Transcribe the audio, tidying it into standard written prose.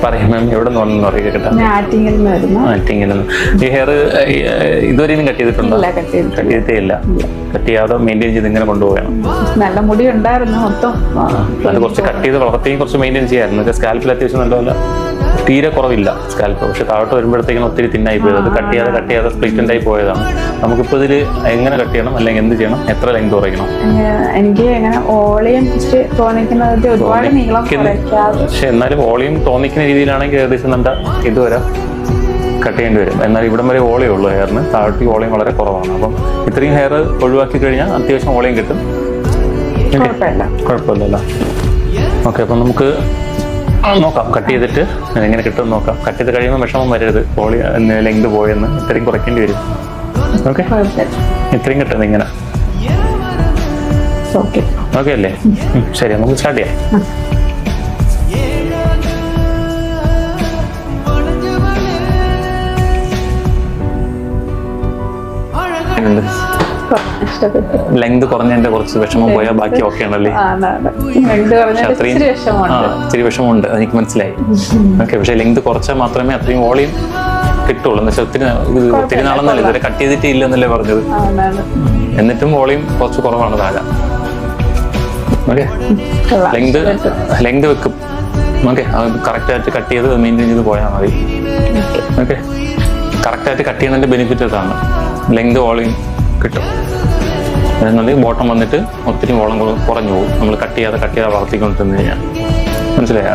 പറയാം മാം, എവിടെ നിന്ന് വന്നെന്ന് പറയുക കേട്ടോ. ആറ്റിങ്ങിൽ ഈ ഹെയർ ഇതുവരെയും കട്ട് ചെയ്തിട്ടുണ്ടോ? കട്ട് ചെയ്തിട്ടേ ഇല്ല. കട്ട് ചെയ്യാതെ മെയിൻറ്റെയിൻ ചെയ്ത് ഇങ്ങനെ കൊണ്ടുപോകണം. നല്ല മുടി ഉണ്ടായിരുന്നു മൊത്തം. അത് കുറച്ച് കട്ട് ചെയ്ത് വളർത്തേക്കും കുറച്ച് മെയിൻറ്റെയിൻ ചെയ്യായിരുന്നു. സ്കാൽപ്പിൽ അത്യാവശ്യം നല്ലപോലെ തീരെ കുറവില്ല സ്കാൽപ്പ്. പക്ഷെ താഴോട്ട് വരുമ്പോഴത്തേക്കും ഒത്തിരി തിന്നായി പോയത്. അത് കട്ട് ചെയ്യാതെ സ്പ്ലിറ്റൻ്റ് ആയി പോയതാണ്. നമുക്കിപ്പോൾ ഇതിൽ എങ്ങനെ കട്ട് ചെയ്യണം, അല്ലെങ്കിൽ എന്ത് ചെയ്യണം, എത്ര ലെങ്ത് കുറയ്ക്കണം? എനിക്ക് എങ്ങനെ ഓളിയം തോന്നിക്കുന്നത് ഒരുപാട് നീളം കുറയ്ക്കാതെ. പക്ഷെ എന്നാലും ഓളിയം തോന്നിക്കുന്ന രീതിയിലാണെങ്കിൽ ഏകദേശം നമ്മുടെ ഇതുവരെ കട്ട് ചെയ്യേണ്ടി വരും. എന്നാൽ ഇവിടം വരെ ഓളേ ഉള്ളൂ ഹെയറിന്. താഴോട്ട് ഓളിയം വളരെ കുറവാണ്. അപ്പം ഇത്രയും ഹെയർ ഒഴിവാക്കി കഴിഞ്ഞാൽ അത്യാവശ്യം ഓളിയം കിട്ടും. കുഴപ്പമില്ലല്ലോ. ഓക്കെ, അപ്പം നമുക്ക് നോക്കാം കട്ട് ചെയ്തിട്ട് എങ്ങനെ കിട്ടും നോക്കാം. കട്ട് ചെയ്ത് കഴിയുമ്പോൾ വിഷമം വരരുത്, ഓളി ലെങ്ത് പോയെന്ന്. ഇത്രയും കുറയ്ക്കേണ്ടി വരും. ഓക്കെ, ഇത്രയും കിട്ടുന്നത് ഇങ്ങനെ. ഓക്കെ അല്ലേ? ശരി, നമുക്ക് സ്റ്റാർട്ട് ചെയ്യാം. ലെങ്ത് കുറഞ്ഞതിന്റെ കുറച്ച് വിഷമം പോയാൽ ബാക്കി ഓക്കെ ആണല്ലേ? ഇച്ചിരി വിഷമമുണ്ട്, എനിക്ക് മനസ്സിലായി. ഓക്കെ, പക്ഷെ ലെങ്ത് കുറച്ചാൽ മാത്രമേ അത്രയും വോളിയം കിട്ടുള്ളൂ. എന്ന് വെച്ചാൽ ഒത്തിരി നാളെന്നല്ലേ, ഇതുവരെ കട്ട് ചെയ്തിട്ടേ ഇല്ലെന്നല്ലേ പറഞ്ഞത്. എന്നിട്ടും വോളിയം കുറച്ച് കുറവാണ് താഴെ. ഓക്കെ, ലെങ്ത് വെക്കും. ഓക്കെ, അത് കറക്റ്റായിട്ട് കട്ട് ചെയ്ത് മെയിൻറ്റെയിൻ ചെയ്ത് പോയാൽ മതി. ഓക്കെ, കറക്റ്റായിട്ട് കട്ട് ചെയ്യുന്നതിന്റെ ബെനിഫിറ്റ് അതാണ്. ലെങ്ത് വോളിയം കിട്ടും. എന്നുണ്ടെങ്കിൽ ബോട്ടം വന്നിട്ട് ഒത്തിരി വോളം കുറഞ്ഞു പോകും നമ്മൾ കട്ട് ചെയ്യാതെ വളർത്തിക്കൊണ്ടിരുന്നു കഴിഞ്ഞാൽ. മനസ്സിലായോ?